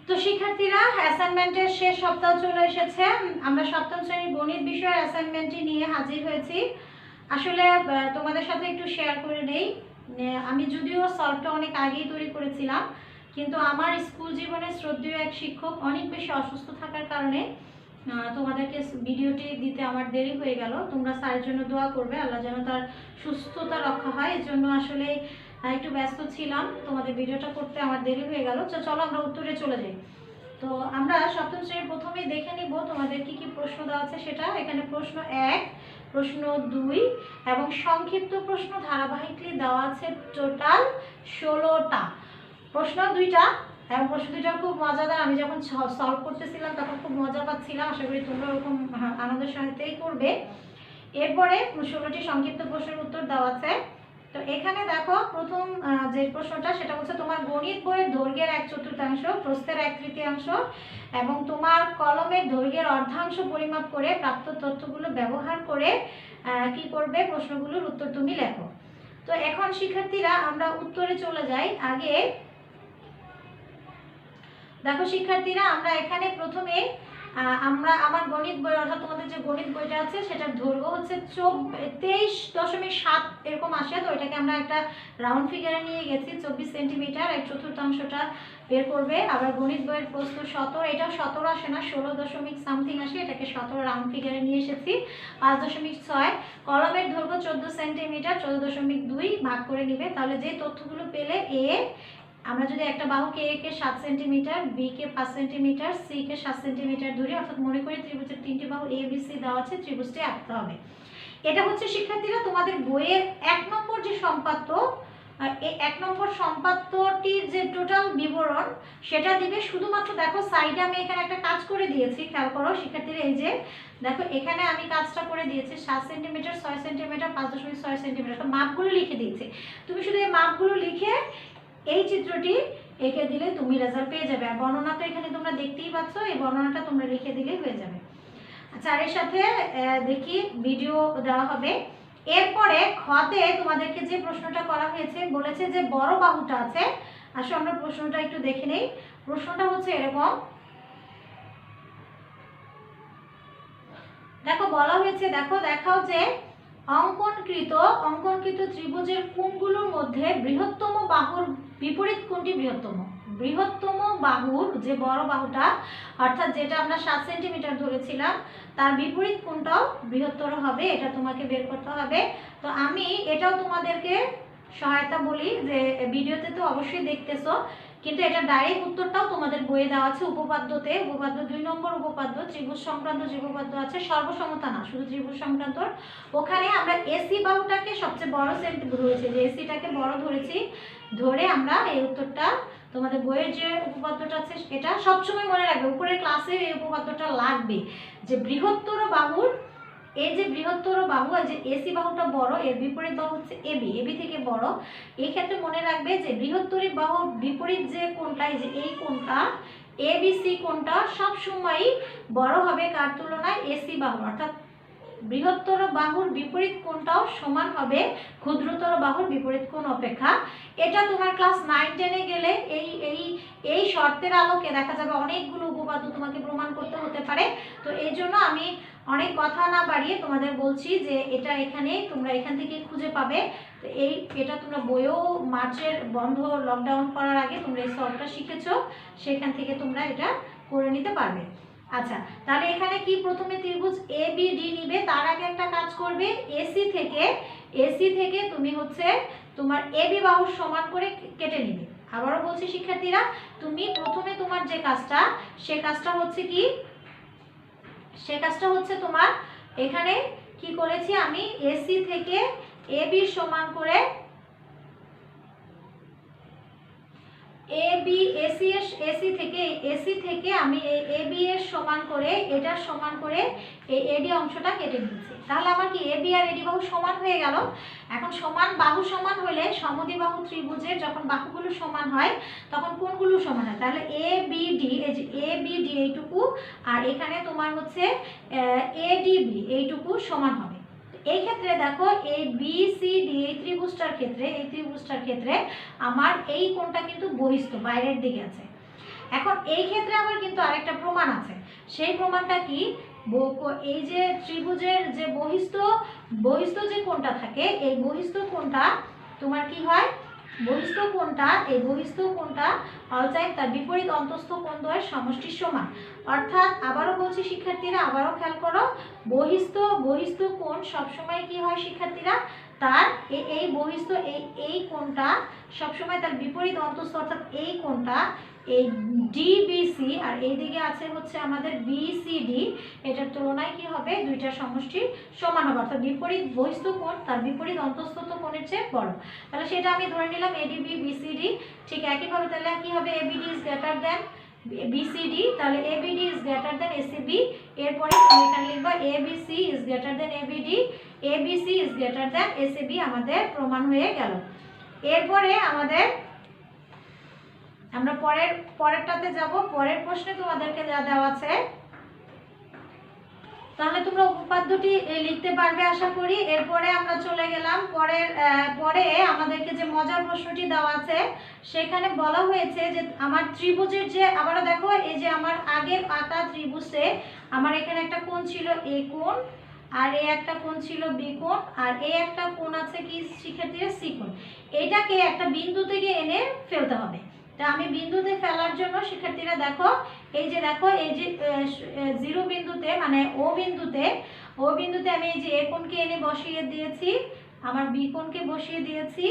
তো শিক্ষার্থীরা অ্যাসাইনমেন্টের শেষ সপ্তাহ চলে এসেছে। আমরা সপ্তম শ্রেণীর গণিত বিষয়ের অ্যাসাইনমেন্টটি নিয়ে হাজির হয়েছি। আসলে তোমাদের সাথে একটু শেয়ার করে নেই। আমি যদিও সলভটা অনেক আগেই তৈরি করেছিলাম, কিন্তু আমার স্কুল জীবনে শ্রদ্ধেয় এক শিক্ষক অনেক বেশি অসুস্থ থাকার কারণে তোমাদেরকে ভিডিওটি দিতে আমার দেরি হয়ে গেল। তোমরা স্যারের জন্য দোয়া করবে, আল্লাহ যেন তার সুস্থতা রক্ষা হয়। এর জন্য আসলে একটু ব্যস্ত ছিলাম, তোমাদের ভিডিওটা করতে আমার দেরি হয়ে গেল। তো চলো আমরা উত্তরে চলে যাই। তো আমরা সপ্তম শ্রেণীর প্রথমেই দেখে নিব তোমাদের কি কি প্রশ্ন দেওয়া আছে সেটা। এখানে প্রশ্ন 1, প্রশ্ন 2 এবং সংক্ষিপ্ত প্রশ্ন ধারাবাহিকলি দেওয়া আছে টোটাল 16টা। প্রশ্ন 2টা এবং প্রশ্ন 2টা খুব মজাদার। আমি যখন সলভ করতেছিলাম তখন খুব মজা পাচ্ছিলাম। আশা করি তোমরা ওরকম আনন্দের সহিতই করবে। এরপরে 16টি সংক্ষিপ্ত প্রশ্নের উত্তর দেওয়া আছে। তো এখানে দেখো প্রথম যে প্রশ্নটা সেটা হচ্ছে তোমার গণিত বইয়ের দৈর্ঘ্যের 1/4, প্রস্থের 1/3 এবং তোমার কলমের দৈর্ঘ্যের অর্ধাংশ পরিমাপ করে প্রাপ্ত তথ্যগুলো ব্যবহার করে কি করবে, প্রশ্নগুলোর উত্তর তুমি লেখো। তো এখন শিক্ষার্থীরা আমরা উত্তরে চলে যাই। আগে দেখো শিক্ষার্থীরা, আমরা এখানে প্রথমে আমার গণিত বই, অর্থাৎ তোমাদের যে গণিত বইটা আছে সেটার দৈর্ঘ্য হচ্ছে 23.7 এরকম আসে। তো এটাকে আমরা একটা রাউন্ড ফিগারে নিয়ে গেছি 24 সেন্টিমিটার, 1/4টা বের করবে। আবার গণিত বইয়ের প্রস্থ 17, এটাও 17 আসে না, 16 সামথিং আসে। এটাকে 17 রাউন্ড ফিগারে নিয়ে এসেছি। 5.6 কলমের দৈর্ঘ্য 14 সেন্টিমিটার, 14.2 ভাগ করে নিবে। তাহলে যে তথ্যগুলো পেলে, আমরা যদি একটা বাহুকে এ কে 7 সেন্টিমিটার, বি কে 5 সেন্টিমিটার, সি কে 7 সেন্টিমিটার ধরি, অর্থাৎ মনে করি ত্রিভুজের 3টি বাহু এ বি সি দেওয়া আছে, ত্রিভুজটি আঁকতে হবে। এটা হচ্ছে শিক্ষার্থীরা তোমাদের বইয়ের 1 নম্বর যে সম্পাদ্য, এই 1 নম্বর সম্পাদ্যটির যে টোটাল বিবরণ সেটা দিবে। শুধুমাত্র দেখো সাইডে আমি এখানে একটা কাজ করে দিয়েছি, খেয়াল করো শিক্ষার্থীরা। এই যে দেখো এখানে আমি কাজটা করে দিয়েছি 7 সেন্টিমিটার, 6 সেন্টিমিটার, 5.6 সেন্টিমিটার, মাপগুলো লিখে দিয়েছি। তুমি শুধু এই মাপগুলো লিখে এই চিত্রটি এঁকে দিলে তুমি রেজাল্ট পেয়ে যাবে। আর বর্ণনা তো এখানে তোমরা দেখতেই পাচ্ছ, এই বর্ণনাটা তোমরা লিখে দিলেই হয়ে যাবে। আচ্ছা, এর সাথে দেখি ভিডিও দেওয়া হবে। এরপরে খতে তোমাদেরকে যে প্রশ্নটা করা হয়েছে, বলেছে যে বড় বাহুটা আছে। আসলে আমরা প্রশ্নটা একটু দেখে নেই। প্রশ্নটা হচ্ছে এরকম, দেখো বলা হয়েছে, দেখো দেখাও যে অঙ্কনকৃত ত্রিভুজের কোণগুলোর মধ্যে বৃহত্তম বাহুর বিপরীত কোণটি বৃহত্তম। বৃহত্তম বাহুর যে বড় বাহুটা, অর্থাৎ যেটা আমরা 7 সেন্টিমিটার ধরেছিলাম, তার বিপরীত কোণটাও বৃহত্তর হবে। এটা তোমাকে বের করতে হবে। তো আমি এটাও তোমাদেরকে সহায়তা বলি যে ভিডিওতে তো অবশ্যই দেখতেছো, কিন্তু এটা ডাইরেক্ট উত্তরটাও তোমাদের বইয়ে দেওয়া আছে উপপাদ্যতে। উপপাদ্য 2 নম্বর উপপাদ্য, ত্রিভুজ সংক্রান্ত যে উপপাদ্য আছে, সর্বসমতা না, শুধু ত্রিভুজ সংক্রান্ত। ওখানে আমরা এসি বাহুটাকে সবচেয়ে বড় ধরেছি, যে এসিটাকে বড় ধরেছি, ধরে আমরা এই উত্তরটা তোমাদের বইয়ের যে উপপাদ্যটা আছে এটা সবসময় মনে রাখবে। উপরের ক্লাসে এই উপপাদ্যটা লাগবে যে বৃহত্তর বাহুর, এই যে বৃহত্তর বাহু, যে এসি বাহুটা বড়, এর বিপরীত বাহু হচ্ছে এবি, এবি থেকে বড়। এই ক্ষেত্রে মনে রাখবে যে বৃহত্তর বাহুর বিপরীত যে কোণটা, এই যে এই কোণটা এবিসি কোণটা সবসময়ই বড় হবে কার তুলনায়, এসি বাহু। অর্থাৎ বৃহত্তর বাহুর বিপরীত কোণটাও সমান হবে ক্ষুদ্রতর বাহুর বিপরীত কোণ অপেক্ষা। এটা তোমার ক্লাস 9-10 এ গেলে এই এই এই শর্তের আলোকে দেখা যাবে অনেকগুলো উপপাদ্য তোমাকে প্রমাণ করতে হতে পারে। তো এই জন্য আমি অনেক কথা না বাড়িয়ে তোমাদের বলছি যে এটা এখানে তোমরা এখান থেকে খুঁজে পাবে। তো এটা তোমরা বইও মার্চের বন্ধ লকডাউন করার আগে তোমরা এই সলভটা শিখেছো, সেখান থেকে তোমরা এটা করে নিতে পারবে। আচ্ছা, তাহলে এখানে কি প্রথমে ত্রিভুজ এ বি ডি নিবে, তার আগে একটা কাজ করবে, এসি থেকে তুমি হচ্ছে তোমার এবি বাহুর সমান করে কেটে নিবে। আবারও বলছি শিক্ষার্থীরা, তুমি প্রথমে তোমার যে কাজটা, সে কাজটা হচ্ছে তোমার এখানে কি করেছি আমি, এসি থেকে এবি সমান করে এসি থেকে আমি এবি এর সমান করে, এটার সমান করে এই এডি অংশটা কেটে দিয়েছি। তাহলে আমার কি এবি আর এডি বাহু সমান হয়ে গেল। এখন সমান বাহু সমান হলে সমদ্বিবাহু ত্রিভুজের যখন বাহুগুলো সমান হয় তখন কোণগুলো সমান হয়। তাহলে এ বি ডি, এই যে এ বি ডি এইটুকু, আর এখানে তোমার হচ্ছে এডিবি এইটুকু সমান হবে। এই ক্ষেত্রে দেখো এই বি সি ডি এই ত্রিভুজটার ক্ষেত্রে আমার এই কোণটা কিন্তু বহিস্থ, বাইরের দিকে আছে। এখন এই ক্ষেত্রে আবার কিন্তু আরেকটা প্রমাণ আছে। সেই প্রমাণটা কি, এই যে ত্রিভুজের যে বহিস্থ যে কোণটা থাকে, এই বহিস্থ কোণটা তোমার কি হয়, বহিস্থ কোণটা অল টাইম তার বিপরীত অন্তঃস্থ কোণ দ্বয়ের সমষ্টির সমান। অর্থাৎ আবারও বলছি শিক্ষার্থীরা, আবারও খেয়াল করো, বহিস্থ কোণ সবসময় কি হয় শিক্ষার্থীরা, তার এই বহিস্থ এই কোণটা সবসময় তার বিপরীত অন্তঃস্থ, অর্থাৎ এই কোণটা এই ডিবিসি আর এইদিকে আছে হচ্ছে আমাদের বিসিডি, এটার তুলনায় কি হবে, দুইটার সমষ্টির সমান হবে। অর্থাৎ বিপরীত বহিস্থ কোণ তার বিপরীত অন্তঃস্থ কোণের চেয়ে বড়। তাহলে সেটা আমি ধরে নিলাম এডিবি বিসিডি। ঠিক একইভাবে তাহলে কি হবে, ABD is greater than BCD, তাহলে ABD is greater than ACB. এরপরে তুমি এখানে লিখবা ABC is greater than ABD, ABC is greater than ACB, আমাদের প্রমাণ হয়ে গেল। এরপরে আমরা পরেরটাতে যাব। পরের প্রশ্নে তোমাদেরকে যা দেওয়া আছে, তাহলে তোমরা উপপাদ্যটি লিখতে পারবে আশা করি। এরপরে আমরা চলে গেলাম পরে আমাদেরকে যে মজার প্রশ্নটি দেওয়া আছে, সেখানে বলা হয়েছে যে আমার ত্রিভুজের যে, আবারও দেখো এই যে আমার আগের আঁকা ত্রিভুজে আমার এখানে একটা কোণ ছিল এ কোণ, আর এই একটা কোণ ছিল বি কোণ, আর এই একটা কোণ আছে কি শিক্ষার্থীরা, সি কোণ। এটাকে একটা বিন্দু থেকে এনে ফেলতে হবে। তা আমি বিন্দুতে ফেলার জন্য শিক্ষার্থীরা দেখো, এই যে জিরো বিন্দুতে মানে ও বিন্দুতে আমি এই যে এ কোণকে এনে বসিয়ে দিয়েছি, আমার বি কোণকে বসিয়ে দিয়েছি,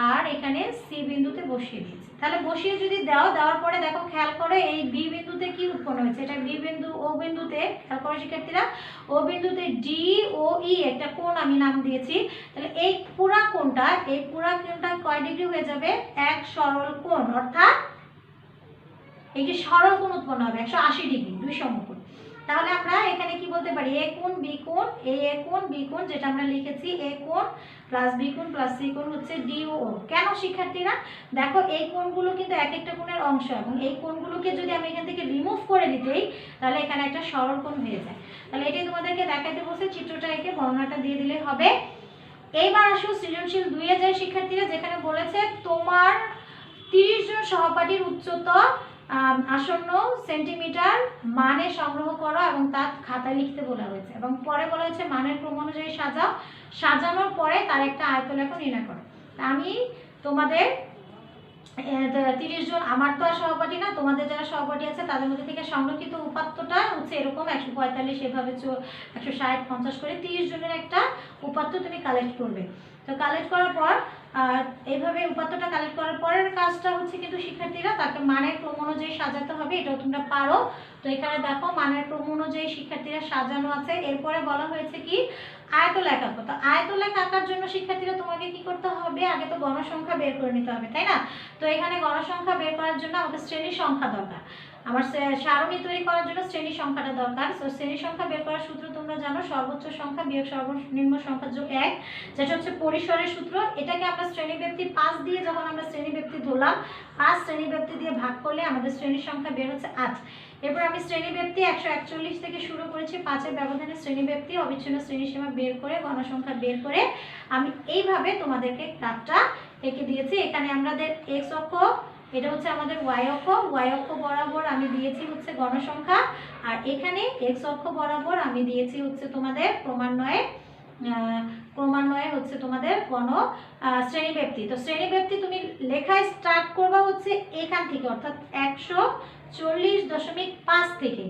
আর এখানে সি বিন্দুতে বসিয়ে দিয়েছি। তাহলে বসিয়ে যদি দেওয়ার পরে দেখো, খেয়াল করে এই বি বিন্দুতে কি উৎপন্ন হয়েছে, এটা বি বিন্দু, ও বিন্দুতে খেয়াল করো শিক্ষার্থীরা, ও বিন্দুতে ডি ও ই একটা কোণ আমি নাম দিয়েছি। তাহলে এই পুরা কোণটা কয় ডিগ্রি হয়ে যাবে, এক সরল কোণ, অর্থাৎ এই যে সরল কোণ উৎপন্ন হবে 180 ডিগ্রি, দুই সমকোণ। তাহলে আমরা এখানে কি বলতে পারি, এ কোণ বি কোণ, এ কোণ বি কোণ, যেটা আমরা লিখেছি এ কোণ প্লাস বি কোণ প্লাস সি কোণ হচ্ছে ডি ও ও। কেন শিক্ষার্থীরা, দেখো এই কোণগুলো কিন্তু এক একটা কোণের অংশ, এবং এই কোণগুলোকে যদি আমি এখান থেকে রিমুভ করে দিতেই, তাহলে এখানে একটা সরল কোণ হয়ে যায়। তাহলে এটাই তোমাদেরকে দেখাতে বলছে, চিত্রটা এঁকে বর্ণনাটা দিয়ে দিলে হবে। এইবার আসো সৃজনশীল 2-এ যায় শিক্ষার্থীরা, যেখানে বলেছে তোমার 30 জন সহপাঠীর উচ্চতা আসন্ন সেন্টিমিটার মানে সংগ্রহ করো এবং তা খাতায় লিখতে বলা হয়েছে, এবং পরে বলা হয়েছে মানের ক্রম অনুযায়ী সাজাও, সাজানোর পরে তার একটা আয়তলেখ নির্ণয় করো। আমি তোমাদের 30 জন, আমার তো আর সহপাঠী না, তোমাদের যারা সহপাঠী আছে তাদের মধ্যে থেকে সংরক্ষিত উপাত্তটা হচ্ছে এরকম 145 এভাবে 160 50 করে 30 জনের একটা উপাত্ত তুমি কালেক্ট করবে। তো কালেক্ট করার পর এইভাবে উপাত্তটা কালেক্ট করার পরের কাজটা হচ্ছে কিন্তু শিক্ষার্থীরা তাকে মানের ক্রম অনুযায়ী সাজাতে হবে, এটাও তোমরা পারো। তো এখানে দেখো মানের ক্রম অনুযায়ী শিক্ষার্থীরা সাজানো আছে। এরপরে বলা হয়েছে কি, আয়তলেখ আঁকো। তো আয়তলেখ আঁকার জন্য শিক্ষার্থীরা তোমাকে কি করতে হবে, আগে তো গণসংখ্যা বের করে নিতে হবে, তাই না? তো এখানে গণসংখ্যা বের করার জন্য আমাদের শ্রেণী সংখ্যা দরকার, আমার সারণী তৈরি করার জন্য শ্রেণী সংখ্যাটা দরকার। তো শ্রেণী সংখ্যা বের করার সূত্র তোমরা জানো, সর্বোচ্চ সংখ্যা বিয়োগ সর্বনিম্ন সংখ্যা যোগ 1, যেটা হচ্ছে পরিসরের সূত্র। এটাকে আমরা শ্রেণীব্যাপ্তি 5 দিয়ে, যখন আমরা শ্রেণীব্যাপ্তি ধরলাম, 5 শ্রেণীব্যাপ্তি দিয়ে ভাগ করলে আমাদের শ্রেণীর সংখ্যা বের হচ্ছে 8। এরপর আমি শ্রেণীব্যাপ্তি 141 থেকে শুরু করেছি, 5-এর ব্যবধানে শ্রেণীব্যাপ্তি অবিচ্ছিন্ন শ্রেণীসীমা বের করে, গণসংখ্যা বের করে আমি এইভাবে তোমাদেরকে গ্রাফটা এঁকে দিয়েছি। এখানে আমাদের এক্স অক্ষ, এটা হচ্ছে আমাদের ওয়াই অক্ষ বরাবর আমি দিয়েছি হচ্ছে গণসংখ্যা, আর এখানে এক্স অক্ষ বরাবর আমি দিয়েছি হচ্ছে তোমাদের ক্রমান্বয়ে হচ্ছে তোমাদের শ্রেণীব্যাপ্তি। তো শ্রেণীব্যাপ্তি তুমি লেখায় স্টার্ট করবা হচ্ছে এখান থেকে, অর্থাৎ 140.5 থেকে।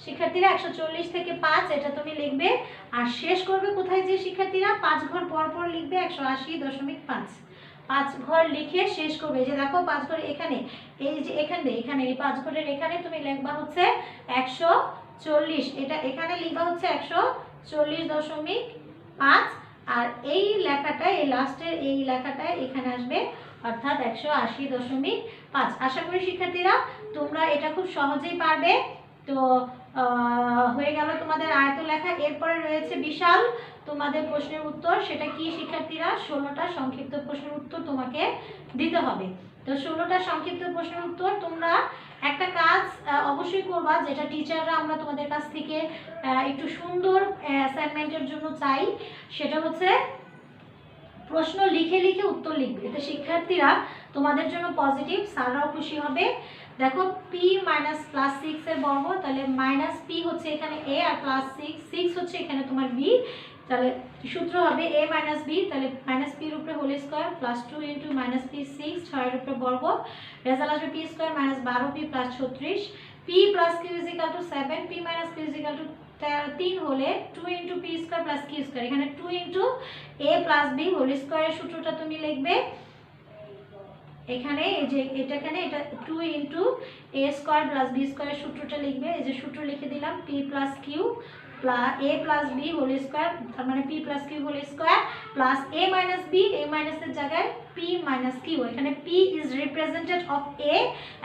শিক্ষার্থীরা 140 থেকে 5 এটা তুমি লিখবে, আর শেষ করবে কোথায় যে শিক্ষার্থীরা 5 ঘর পর পর লিখবে 180.5, 5 ঘর লিখে শেষ করবে। যে দেখো 5 ঘর এখানে, এই যে এখানে এই 5 ঘরের এখানে তুমি লিখবা হচ্ছে 140, এটা এখানে লিখবা হচ্ছে 140.5, আর এই লেখাটায়, এই লাস্টের এই লেখাটায় এখানে আসবে, অর্থাৎ 180.5। আশা করি শিক্ষার্থীরা তোমরা এটা খুব সহজেই পারবে। তো হয়ে গেল তোমাদের আয়ত লেখা। এরপরে রয়েছে বিশাল তোমাদের প্রশ্নের উত্তর, সেটা কি শিক্ষার্থীরা 16টা সংক্ষিপ্ত প্রশ্নের উত্তর তোমাকে দিতে হবে। তো 16টা সংক্ষিপ্ত প্রশ্নের উত্তর তোমরা একটা কাজ অবশ্যই করবা, যেটা টিচাররা আমরা তোমাদের কাছ থেকে একটু সুন্দর অ্যাসাইনমেন্টের জন্য চাই, সেটা হচ্ছে প্রশ্ন লিখে লিখে উত্তর লিখবে, এতে শিক্ষার্থীরা তোমাদের জন্য পজিটিভ, স্যাররাও খুশি হবে। দেখো পি মাইনাস প্লাস 6 এর বর্গ, তাহলে মাইনাস পি হচ্ছে এখানে এ আর প্লাস 6 হচ্ছে এখানে তোমার বি, তাহলে সূত্র হবে এ মাইনাস বি, তাহলে মাইনাস পির উপরে whole square plus 2 into minus p 6, 6 এর উপরে বর্গ, রেজাল্ট আসবে p square minus 12 p plus 36, p plus q is equal to 7, p minus q is equal to 3 হলে 2 into p square plus q square, এখানে 2 into a plus b whole স্কোয়ারের সূত্রটা তুমি লিখবে এখানে, এই যে এখানে এটা 2 into a square plus b স্কোয়ারের সূত্রটা লিখবে, এই যে সূত্র লিখে দিলাম p plus q plus a plus b whole square, তার মানে p plus q whole square plus a minus b, a মাইনাসের জায়গায় পি মাইনাস কিউ, এখানে p is represented of a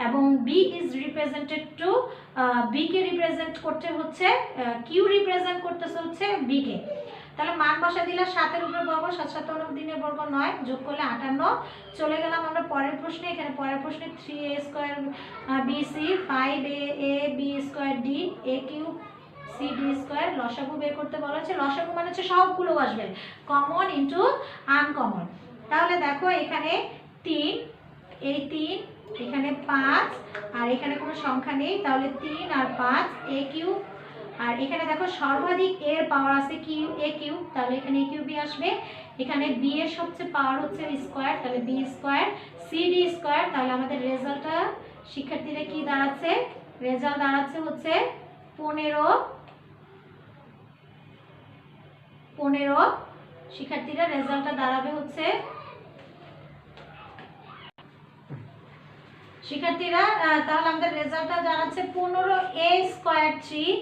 এবং b is represented to b কে represent করতে হচ্ছে, Q represent করতেছে হচ্ছে বি কে। তাহলে মান বসা দিলে 7 এর উপরে বর্গ 7 7 দিনের বর্গ 9, যোগ করলে 58। চলে গেলাম আমরা পরের প্রশ্নে, এখানে পরের প্রশ্নে 3a square b c 5a a b square d a q c d square লসাগু বের করতে বলা হচ্ছে। লসাগু মানে হচ্ছে সবগুলো আসবে, কমন ইনটু আনকমন। তাহলে দেখো এখানে 3, এই 3, এখানে 5 আর এখানে কোনো সংখ্যা নেই, তাহলে 3 আর 5 এ কিউ, আর এখানে দেখো সর্বাধিক এর পাওয়ার আছে কিউ এ কিউ, তাহলে এখানে এ কিউ বি আসবে, এখানে বি এর সবচেয়ে পাওয়ার হচ্ছে স্কয়ার, তাহলে b square c d square. তাহলে আমাদের রেজাল্টটা শিক্ষার্থীরা কি দাঁড়াচ্ছে, রেজাল্ট দাঁড়াচ্ছে হচ্ছে 15 শিক্ষার্থীরা রেজাল্টটা দাঁড়াবে হচ্ছে, শিক্ষার্থীরা তাহলে আমাদের রেজাল্টটা দাঁড়াচ্ছে 15 a square 3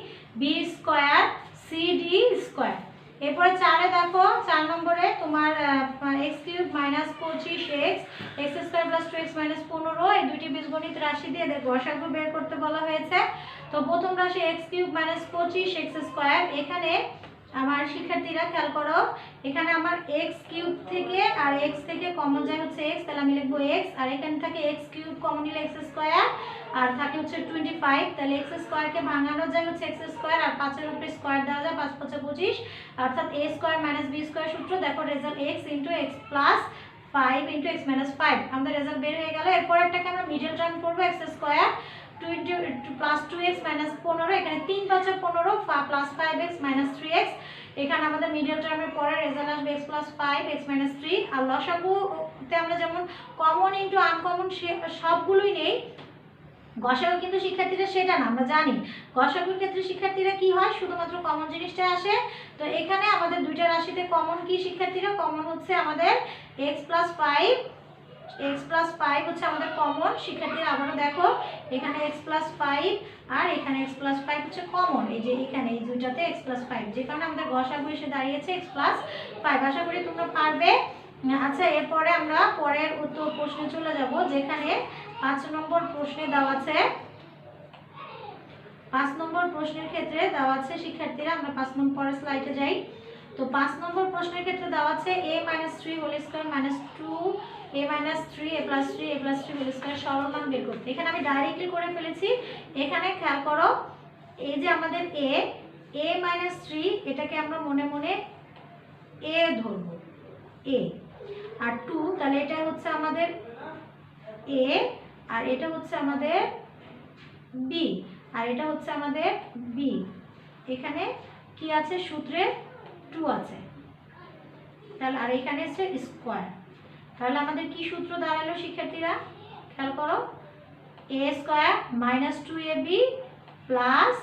b square c d square. এরপরে 4 এ দেখো 4 নম্বরে তোমার x cube minus 25x x square plus 2x minus 15, এই দুইটি বীজগণিত রাশি দিয়ে গসাগু বের করতে বলা হয়েছে। তো প্রথম রাশি x cube minus 25x square, এখানে আমার শিক্ষার্থীরা খেয়াল করো, এখানে আমার x কিউব থেকে আর x থেকে কমন যায় হচ্ছে x, তাহলে আমি লিখবো x, আর এখানে থাকে x কিউব কমন নিলে x স্কয়ার আর থাকে হচ্ছে 25, তাহলে x স্কয়ারকে ভাঙানো যায় হচ্ছে x স্কয়ার আর 5 এর উপরে স্কয়ার দেওয়া যায় 5 5 25, অর্থাৎ a square minus b square সূত্র। দেখো result x into x plus 5 into x minus 5, আমাদের রেজাল্ট বের হয়ে গেল। এরপর একটাকে আমরা মিডল টার্ম করব, x square 2 into plus 2x minus 15, এখানে 3 5 15 প্লাস 5x মাইনাস 3x, এখানে আমাদের মিডল টার্মের পরে রেজাল্ট আসবে x প্লাস 5 x মাইনাস 3। আর লসাগুতে আমরা যেমন কমন ইনটু আনকমন সবগুলোই নেই, গসাগু কিন্তু শিক্ষার্থীরা সেটা না, আমরা জানি গসাগুর ক্ষেত্রে শিক্ষার্থীরা কি হয়, শুধুমাত্র কমন জিনিসটা আসে। তো এখানে আমাদের দুইটা রাশিতে কমন কি শিক্ষার্থীরা, কমন হচ্ছে আমাদের x প্লাস 5 হচ্ছে আমাদের কমন। শিক্ষার্থীরা আবারও দেখো এখানে x প্লাস 5 আর এখানে x প্লাস 5 হচ্ছে কমন, এই যে এখানে এই দুইটাতে x প্লাস 5, যে কারণে আমাদের গসাগু এসে দাঁড়িয়েছে x প্লাস 5। আশা করি তোমরা পারবে। আচ্ছা, এরপরে আমরা পরের উত্তর প্রশ্নে চলে যাব, যেখানে 5 নম্বর প্রশ্নে দেওয়া আছে, 5 নম্বর প্রশ্নের ক্ষেত্রে দেওয়া আছে শিক্ষার্থীরা, আমরা 5 নম্বর পরের স্লাইডে যাই। তো 5 নম্বর প্রশ্নের ক্ষেত্রে দেওয়া আছে a - 3 whole square minus 2 a - 3 a + 3 a + 3 whole square সরল মান বের করতে। এখানে আমি ডাইরেক্টলি করে ফেলেছি। এখানে খেয়াল করো, এই যে আমাদের a - 3, এটাকে আমরা মনে মনে a ধরব, a আর 2, তাহলে এটা হচ্ছে আমাদের a আর এটা হচ্ছে আমাদের b আর এটা হচ্ছে আমাদের b। এখানে কি আছে, সূত্রে 2 আছে, তাহলে আর এখানে আছে স্কয়ার। তাহলে আমাদের কি সূত্র দাঁড়ালো শিক্ষার্থীরা, খেয়াল করো, a square minus 2ab plus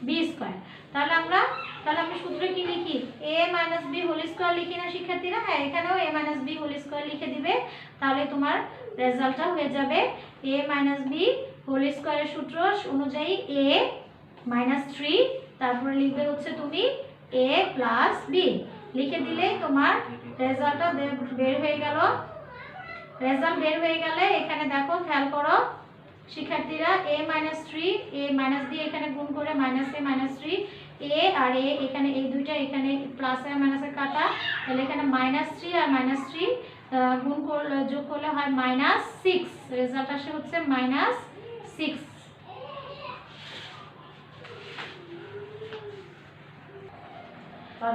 b square. তাহলে আমি সূত্রে কি লিখি, a - b হোল স্কয়ার লিখি না শিক্ষার্থীরা? হ্যাঁ, এখানেও a - b হোল স্কয়ার লিখে দিবে, তাহলে তোমার রেজাল্টটা হয়ে যাবে a - b হোল স্কয়ারের সূত্র অনুযায়ী a - 3, তারপরে লিখবে হচ্ছে তুমি a প্লাস b, লিখে দিলেই তোমার রেজাল্টটা বের হয়ে গেল। রেজাল্ট বের হয়ে গেলে এখানে দেখো, খেয়াল করো শিক্ষার্থীরা, a - 3 a মাইনাস দিয়ে এখানে গুণ করে মাইনাস a - 3 a আর a, এখানে এই দুইটা এখানে প্লাস আর মাইনাসের কাটা, তাহলে এখানে -3 আর -3 গুণ করলে যোগ করলে হয় -6, রেজাল্ট আসে হচ্ছে -6।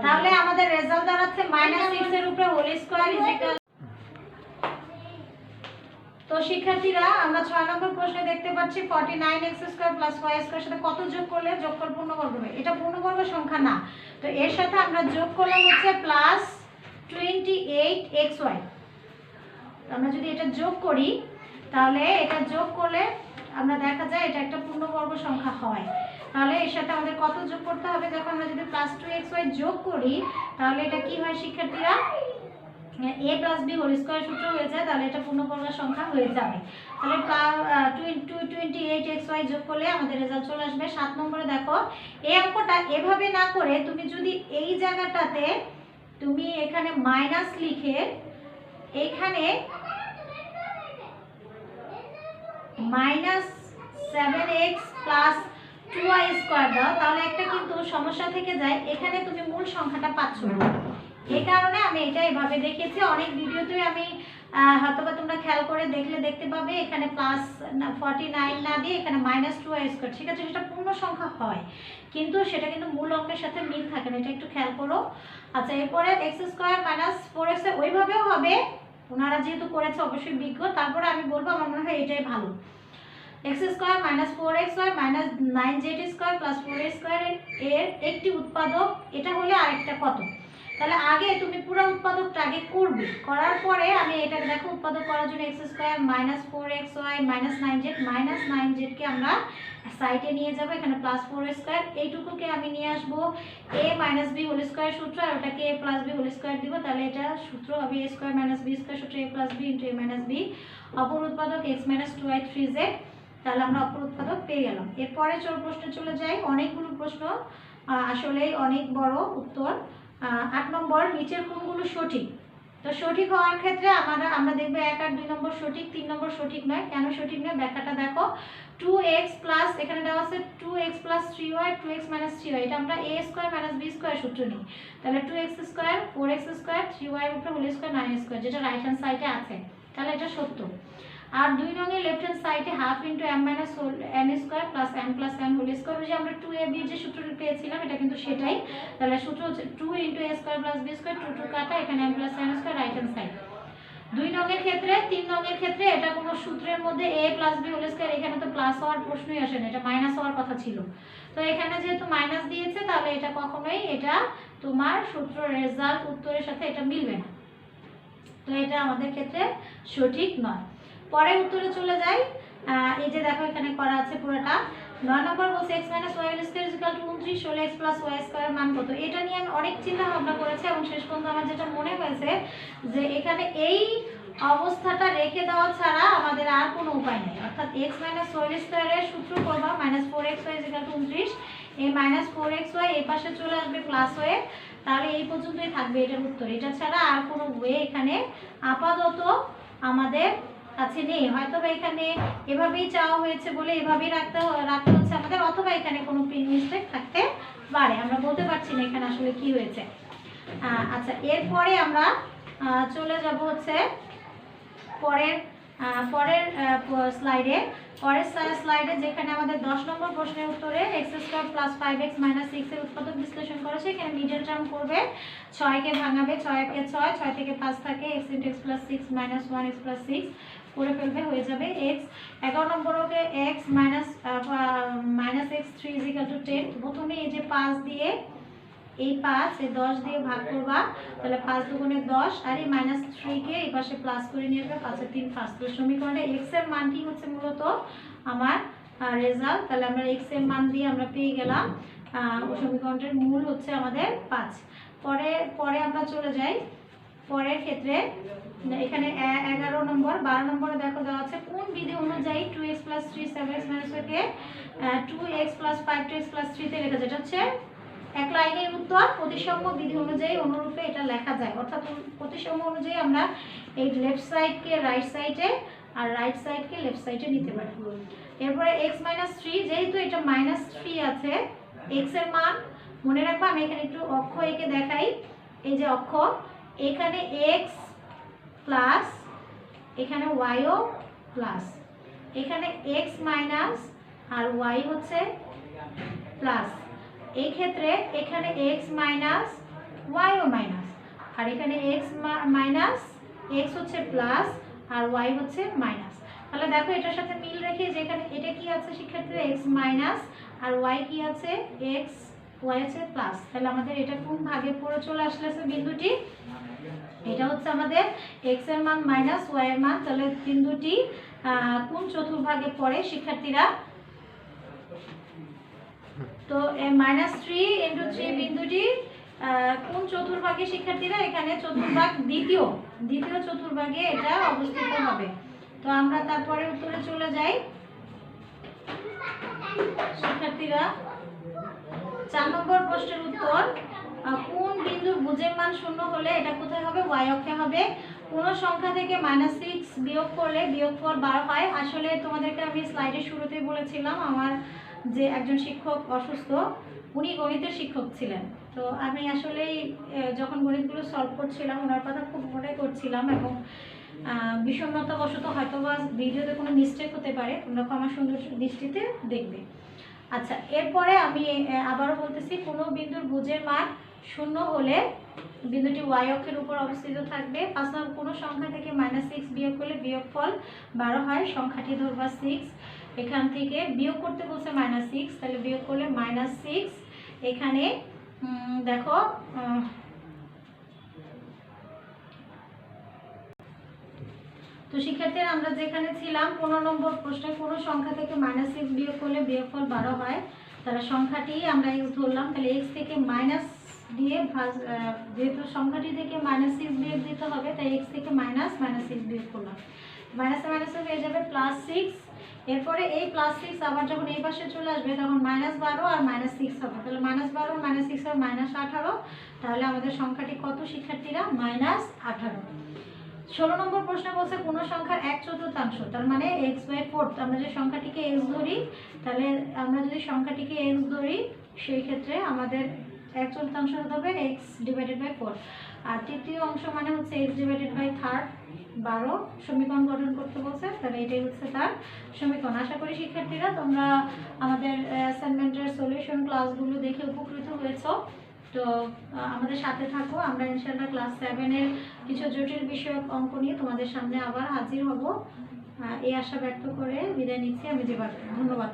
তাহলে আমাদের রেজাল্ট দাঁড়াচ্ছে -6 এর উপরে হোল স্কয়ার ইকুয়াল। তো শিক্ষার্থীরা আমরা 6 নম্বর প্রশ্নে দেখতে পাচ্ছি 49x² + y² সাথে কত যোগ করলে যোগফল পূর্ণবর্গ হবে। এটা পূর্ণবর্গ সংখ্যা না, তো এর সাথে আমরা যোগ করলাম হচ্ছে +28xy। আমরা যদি এটা যোগ করি তাহলে এটা যোগ করলে আমরা দেখা যায় এটা একটা পূর্ণবর্গ সংখ্যা হয়। তাহলে এর সাথে আমাদের কত যোগ করতে হবে? যখন আমরা যদি +2xy যোগ করি তাহলে এটা কি হয় শিক্ষার্থীরা? a + b হোল স্কয়ার সূত্র হয়ে যায়, তাহলে এটা পূর্ণবর্গ সংখ্যা হয়ে যাবে। তাহলে 28xy যোগ করলে আমাদের রেজাল্ট চলে আসবে। 7 নম্বরে দেখো এই অঙ্কটা এভাবে না করে তুমি যদি এই জায়গাটাতে তুমি এখানে মাইনাস লিখে এখানে -7x + 2y² দাও তাহলে একটা কিন্তু সমস্যা থেকে যায়, এখানে তুমি মূল সংখ্যাটা পাচ্ছ না। এই কারণে আমি এটা এভাবে দেখিয়েছি। অনেক ভিডিওতে আমি হয়তোবা তোমরা খেয়াল করে দেখলে দেখতে পাবে এখানে +49 না দিয়ে এখানে -2y², ঠিক আছে, সেটা পূর্ণ সংখ্যা হয় কিন্তু সেটা কিন্তু মূল অঙ্কের সাথে মিল থাকে না, এটা একটু খেয়াল করো। আচ্ছা, এরপরে x² - 4x ওইভাবেও হবে, ওনারা যেহেতু করেছে অবশ্যই বিজ্ঞ, তারপরে আমি বলবো আমার মনে হয় এটাই ভালো। x² - 4xy - 9z² + 4a² এর একটি উৎপাদক, এটা হলে আরেকটা কত? তাহলে আগে তুমি পুরো উৎপাদকটা আগে করবে, করার পরে আমি এটা দেখো উৎপাদক করার জন্য x² - 4xy - 9z কে আমরা সাইডে নিয়ে যাব, এখানে +4a², এইটুকুকে আমি নিয়ে আসবো a - b হোল স্কয়ার সূত্র, আর ওটাকে a + b হোল স্কয়ার দিব, তাহলে এটা সূত্র হবে a² - b² সূত্র a + b * a - b। অপর উৎপাদক x - 2y 3z, তাহলে আমরা অপর উৎপাদক পেয়ে গেলাম। এরপরে প্রশ্নে চলে যাই, অনেকগুলো প্রশ্ন, আসলে অনেক বড় উত্তর। 8 নম্বর নিচের কোনগুলো সঠিক? তো সঠিক হওয়ার ক্ষেত্রে আমরা দেখব 1 আর 2 নম্বর সঠিক, 3 নম্বর সঠিক নয়। কেন সঠিক নয় ব্যাখ্যাটা দেখো। 2x প্লাস এখানে দেওয়া আছে 2x + 3y 2x - 3y, এটা আমরা a² - b² সূত্র নিই, তাহলে 2x² 4x² 3y এর উপরে হোল স্কয়ার 9x², যেটা রাইট হ্যান্ড সাইডে আছে, তাহলে এটা সত্য। আর 2 নং এর লেফট হ্যান্ড সাইডে ½ * m - n² + m + n whole square, ওই যে আমরা 2ab যে সূত্রটা পেয়েছিলাম এটা কিন্তু সেটাই, তাহলে সূত্র হচ্ছে 2 * a² + b² 2 2 কাটা, এখানে m + n² right hand side. 2 নং এর ক্ষেত্রে 3 নং এর ক্ষেত্রে এটা কোনো সূত্রের মধ্যে a + b হোল স্কয়ার, এখানে তো প্লাস হওয়ার প্রশ্নই আসে না, এটা মাইনাস হওয়ার কথা ছিল, তো এখানে যেহেতু মাইনাস দিয়েছে তাহলে এটা কখনোই এটা তোমার সূত্র রেজাল্ট উত্তরের সাথে এটা মিলবে না, তো এটা আমাদের ক্ষেত্রে সঠিক নয়। পরের উত্তরে চলে যাই। এই যে দেখো এখানে করা আছে পুরোটা। 9 নম্বর বলছে x - y² = 29 হলে x + y² এর মান কত? এটা নিয়ে আমি অনেক চিন্তা ভাবনা করেছি এবং শেষ পর্যন্ত আমার যেটা মনে হয়েছে যে এখানে এই অবস্থাটা রেখে দেওয়া ছাড়া আমাদের আর কোনো উপায় নেই, অর্থাৎ x - y² এর সূত্র করবা -4xy = 29, এই -4xy এই পাশে চলে আসবে প্লাস হয়ে, তাহলে এই পর্যন্তই থাকবে এটার উত্তর। এটা ছাড়া আর কোনো ওয়ে এখানে আপাতত আমাদের কাছে নেই, হয়তো বা এখানে এভাবেই চাওয়া হয়েছে বলে এভাবেই রাখতে হচ্ছে আমাদের, অথবা এখানে কোনো পিন মিস্টেক থাকতে পারে, আমরা বলতে পারছি না এখানে আসলে কি হয়েছে। আচ্ছা, এরপরে আমরা চলে যাব হচ্ছে পরের স্লাইডে, যেখানে আমাদের 10 নম্বর প্রশ্নের উত্তরে x² + 5x - 6 এর উৎপাদক বিশ্লেষণ করেছে। এখানে মিডল টার্ম করবে, 6 কে ভাঙাবে, 6 × 6, 6 থেকে 5 থাকে, x * x + 6 - 1x + 6 করে ফেলবে, হয়ে যাবে x। 11 নম্বরকে x - -x3 = 10, প্রথমে এই যে 5 দিয়ে এই 5 এই 10 দিয়ে ভাগ করবা, তাহলে 5 দুগুণে 10, আর এই -3 কে এই পাশে প্লাস করে নিয়ে আসবে, 5 এর 3 5। তো সমীকরণে x এর মানটি হচ্ছে মূলত আমার রেজাল্ট, তাহলে আমরা x এর মান দিয়ে আমরা পেয়ে গেলাম সমীকরণটার মূল হচ্ছে আমাদের 5। পরে আমরা চলে যাই পরের ক্ষেত্রে, এখানে 11 নম্বর 12 নম্বরে দেখো দেওয়া আছে কোন বিধি অনুযায়ী 2x + 3 7x - 4 কে 2x + 5 2x + 3 তে লেখা যায়। এটা হচ্ছে এক লাইনের উত্তর, প্রতিসাম্য বিধি অনুযায়ী অনুরূপে এটা লেখা যায়, অর্থাৎ প্রতিসাম্য অনুযায়ী আমরা এই লেফট সাইডকে রাইট সাইডে আর রাইট সাইডকে লেফট সাইডে নিতে পারি। এরপরে x - 3, যেহেতু এটা -3 আছে, x এর মান মনে রাখবা, আমি এখানে একটু অক্ষ এঁকে দেখাই, এই যে অক্ষ, এখানে x প্লাস এখানে y ও প্লাস, এখানে x মাইনাস আর y হচ্ছে প্লাস, এই ক্ষেত্রে এখানে x মাইনাস ওয়াইও মাইনাস, আর এখানে এক্স মাইনাস, এক্স হচ্ছে প্লাস আর ওয়াই হচ্ছে মাইনাস। তাহলে দেখো এটার সাথে মিল রেখে যেখানে এটা কি আছে শিক্ষার্থীরা, এক্স মাইনাস, আর ওয়াই কি আছে, এক্স, ওয়াই আছে প্লাস। তাহলে আমাদের এটা কোন ভাগে পড়ে চলে আসলে বিন্দুটি, এটা হচ্ছে আমাদের এক্স এর মান মাইনাস ওয়াই এর মান। তাহলে বিন্দুটি কোন চতুর্ভাগে পড়ে শিক্ষার্থীরা, তো -3 × 3 বিন্দুটি কোন চতুর্ভাগে শিক্ষার্থীরা, এখানে চতুর্ভাগ দ্বিতীয় চতুর্ভাগে এটা অবস্থিত হবে। তো আমরা তারপরে উত্তরে চলে যাই শিক্ষার্থীরা। 4 নম্বর প্রশ্নের উত্তর, কোন বিন্দুর ভুজের মান 0 হলে এটা কোথায় হবে, ওয়াই অক্ষে হবে। কোন সংখ্যা থেকে -6 বিয়োগ করলে বিয়োগফল 12 হয়। আসলে তোমাদেরকে আমি স্লাইডের শুরুতেই বলেছিলাম আমার যে একজন শিক্ষক অসুস্থ, উনি গণিতের শিক্ষক ছিলেন। তো আমি আসলেই যখন গণিতগুলো সলভ করছিলাম ওনার কথা খুব মনে করছিলাম, এবং বিষণ্ণতাবশত হয়তো বা ভিডিওতে কোনো মিস্টেক হতে পারে, তোমরা ক্ষমা সুন্দর দৃষ্টিতে দেখবে। আচ্ছা, এরপরে আমি আবারও বলতেছি, কোনো বিন্দুর ভুজের মান 0 হলে বিন্দুটি ওয়াই অক্ষের উপর অবস্থিত থাকবে। 5 নম্বর, কোনো সংখ্যা থেকে -6 বিয়োগ করলে বিয়োগফল 12 হয়। সংখ্যাটি ধরবা 6, এখান থেকে বিয়োগ করতে বলছে -6, তাহলে বিয়োগ করলে -6। এখানে দেখো তো শিক্ষার্থীরা আমরা যেখানে ছিলাম 15 নম্বর প্রশ্নে, কোনো সংখ্যা থেকে -6 বিয়োগ করলে বিয়োগফল 12 হয়। তাহলে সংখ্যাটি আমরা x ধরলাম, তাহলে x থেকে মাইনাস দিয়ে যেহেতু সংখ্যাটি থেকে -6 বিয়োগ দিতে হবে, তাই x থেকে -6 বিয়োগ করলাম, মাইনাসে মাইনাসে হয়ে যাবে +6। এরপরে এই +6 আবার যখন এই পাশে চলে আসবে তখন -12 আর -6 হবে, তাহলে -12 আর -6 হবে -18। তাহলে আমাদের সংখ্যাটি কত শিক্ষার্থীরা, -18। 16 নম্বর প্রশ্ন বলছে কোন সংখ্যার 1/4, তার মানে x/4। আমরা যে সংখ্যাটিকে x ধরি, তাহলে আমরা যদি সংখ্যাটিকে x ধরি সেই ক্ষেত্রে আমাদের 1/4 হতে হবে x/4। আর তৃতীয় অংশ মানে হচ্ছে x/3, 12 সমীকরণ গঠন করতে বলছে, তাহলে এটাই হচ্ছে তার সমীকরণ। আশা করি শিক্ষার্থীরা তোমরা আমাদের অ্যাসাইনমেন্টের সলিউশন ক্লাসগুলো দেখে উপকৃত হয়েছো। তো আমাদের সাথে থাকো, আমরা ইনশাআল্লাহ ক্লাস 7 এর কিছু জটিল বিষয়ক অঙ্ক নিয়ে তোমাদের সামনে আবার হাজির হব। এই আশা ব্যক্ত করে বিদায় নিচ্ছি আমি। ধন্যবাদ।